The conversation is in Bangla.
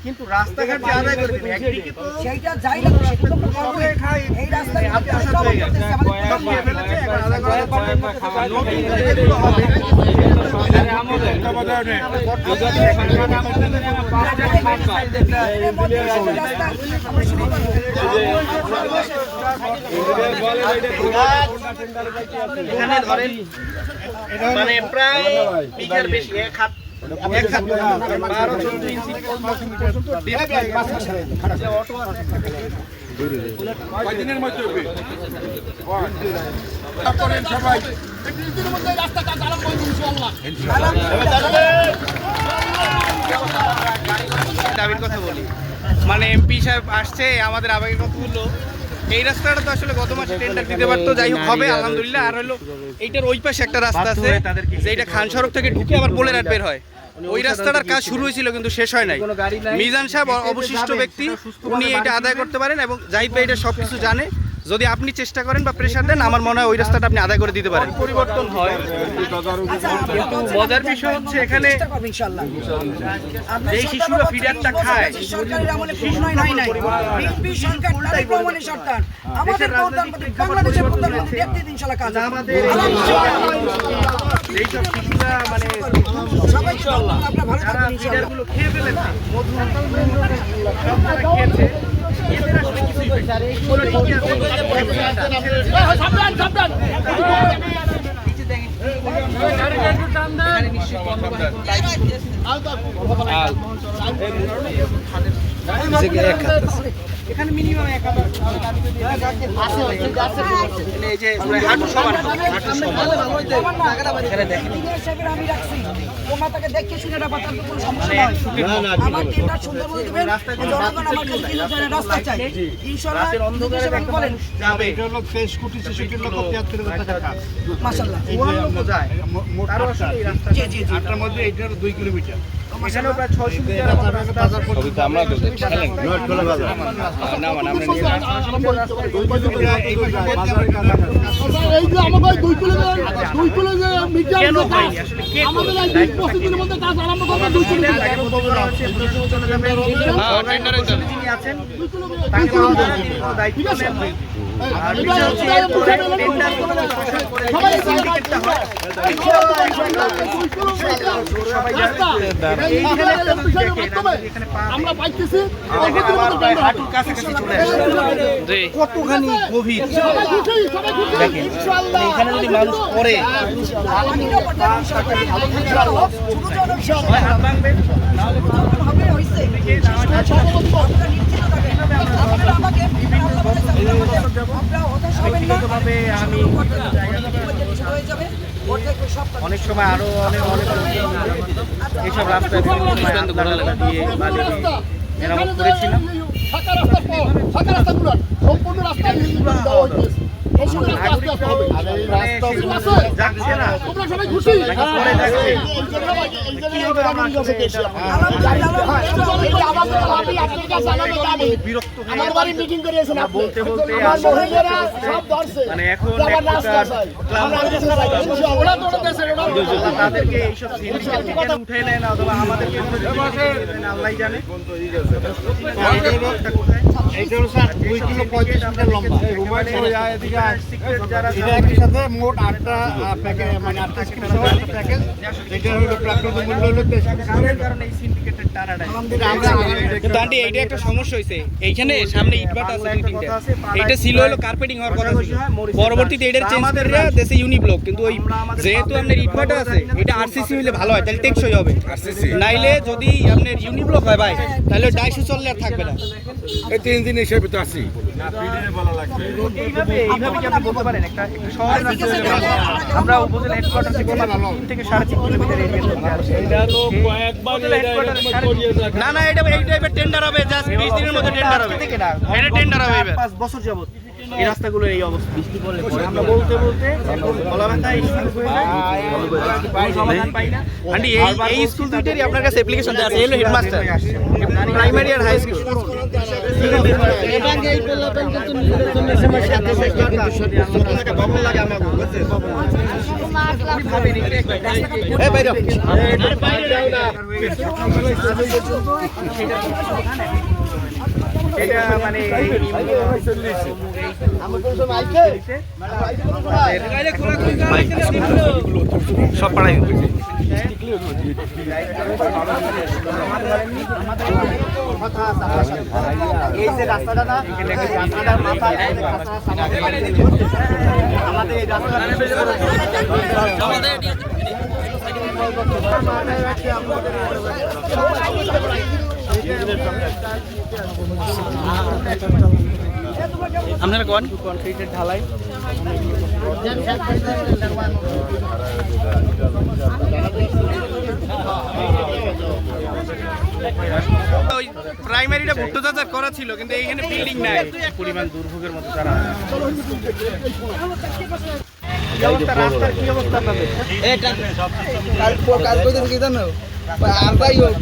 কিন্তু রাস্তাঘাট যে আদায় করে দিবেন একদিকে তো সেইটা যাই না সেগুলো তো করবে এই রাস্তায় আপনি আশা করতেছে আমাদের ফেলেছে এখন আদায় করা হবে এখানে ধরেন মানে প্রায় বিঘার বেশি এক হাত কয়দিনের মধ্যে দাবির কথা বলি মানে এমপি সাহেব আসছে আমাদের আবেগের কথা বললো এই রাস্তাটা তো আসলে গত মাসে টেন্ডার দিতে পারতো যাই হোক হবে আলহামদুলিল্লাহ আর হলো এইটার ওই পাশে একটা রাস্তা আছে যেটা খান সড়ক থেকে ঢুকে আবার পোলেরাট বের হয় ওই রাস্তাটার কাজ শুরু হয়েছিল কিন্তু শেষ হয় নাই মিজান সাহেব অবশিষ্ট ব্যক্তি উনি এটা আদায় করতে পারেন এবং জাহিদ ভাই এটা সবকিছু জানে যদি আপনি চেষ্টা করেন বা প্রেসার দেন আমার মনে হয় ওই রাস্তাটা আপনি আদায় করে দিতে পারেন পরিবর্তন হয় কিন্তু মজার বিষয় হচ্ছে এখানে এই শিশুরা ফিডারটা খায় সরকারের আমলে পুনরায় নাই নাই বিএনপি সরকার তারেক রহমানের সরকার আমাদের প্রধানমন্ত্রী বাংলাদেশের প্রধানমন্ত্রী নেতৃত্বে ইনশাআল্লাহ কাজ আমাদের এই সব শিশুরা মানে সবাই ইনশাআল্লাহ আপনারা ভালো থাকবেন ইনশাআল্লাহ ফিডারগুলো খেয়ে ফেলেছে মধু সব তারা খেয়েছে এদের আসলে কিছুই হয়নি। এগুলো ঠিকই আছে। এখানে নিশ্চয়ই এখানে মিনিমাম 1000 এই যে হাঁটু সমান এখানে দেখেন আমি রাখছি ওমা তাকে দেখে শুনে রাখা তার কোনো সমস্যা নাই আমার টেন্ডার সুন্দর বলে দিবেন জনগণ আমার কাছে কিলো জায়গা রাস্তা চাই ইনশাআল্লাহ রাতের অন্ধকারে আপনি বলেন যাবে এটা হলো 23 কোটি 66 লক্ষ 73,000 টাকা মাশাআল্লাহ লক্ষ যায় তারও আসলে এই রাস্তা জি জি জি আটটার মধ্যে এটার 2 কিলোমিটার এখানেও প্রায় 600 মিটার আমরা খেলেন না মানে আমরা এই যে আমাদের 2 কিলো যে মিটার আমাদের এই 25 দিনের মধ্যে কাজ আরম্ভ করবে 2 কিলো যিনি আছেন তাকে দায়িত্ব নেন আর বিষয় হচ্ছে এরপরে টেন্ডার সবাই সিন্ডিকেটটা হয় আমরা পাইতেছি হাঁটুর কাছাকাছি চলে আসে কতখানি গভীর দেখেন এখানে যদি মানুষ পড়ে হাত ভাঙবে ব্যক্তিগতভাবে আমি অনেক সময় আরো অনেক এইসব রাস্তায় দিয়ে মেরামত করেছিলাম ফাঁকা রাস্তার পর ফাঁকা রাস্তাগুলো সম্পূর্ণ রাস্তা দেওয়া হয়েছে যাচ্ছে না তোমরা সবাই খুশি আমার বাড়ি মিটিং করিয়েছেন বলতে বলতে মানে এখন তাদেরকে এইসব উঠে নেয় না অথবা আমাদেরকে আল্লাহ জানে এইটা হলো স্যার 2 কিলো 35 মিটার লম্বা রুমাই চলে যায় এদিকে যারা এটা একই সাথে মোট 8টা প্যাকেজ মানে 8টা স্কিম সহ একটা প্যাকেজ এটা হলো প্রাপ্ত মূল্য হলো 23 কারণে এই সিন্ডিকেটের টানাটা কিন্তু আন্টি এইটা একটা সমস্যা হইছে এইখানে সামনে ইটভাটা আছে দুই তিনটা এইটা ছিল হলো কার্পেটিং হওয়ার কথা ছিল পরবর্তীতে এটার চেঞ্জ করে দেশে ইউনিব্লক কিন্তু ওই যেহেতু আপনার ইটভাটা আছে এটা আরসিসি হইলে ভালো হয় তাহলে টেকসই হবে নাইলে যদি আপনার ইউনিব্লক হয় ভাই তাহলে ডাইসে চললে আর থাকবে না এই 3 দিন হিসেবে তো আসি এইভাবে কি আপনি বলতে পারেন একটা শহর আমরা উপজেলা হেডকোয়ার্টার থেকে 3 থেকে 3.5 কিলোমিটার এরিয়া এটা তো কয়েকবার না না এটা এই টাইপের টেন্ডার হবে জাস্ট 20 দিনের মধ্যে টেন্ডার হবে এটা টেন্ডার হবে এবার 5 বছর যাবত এই রাস্তাগুলো এই অবস্থা বৃষ্টি পড়লে আমরা বলতে বলা ব্যথা শুরু হয়ে যায় সমাধান পাই না আন্টি এই স্কুল দুইটারই আপনার কাছে অ্যাপ্লিকেশন দেওয়া আছে হলো হেডমাস্টার প্রাইমারি আর হাই স্কুল এটা মানে সব পাড়াই এই যে রাস্তাটা না রাস্তাটার মাথায় আমাদের এই আপনারা কোন কনক্রিটের ঢালাই ওই প্রাইমারিটা ভুট্টো চাষ করা ছিল কিন্তু এইখানে বিল্ডিং নাই পরিমাণ দুর্ভোগের মতো তারা রাস্তার কি অবস্থা আপনাদের কাল কইতে কি জানো আর যাই হোক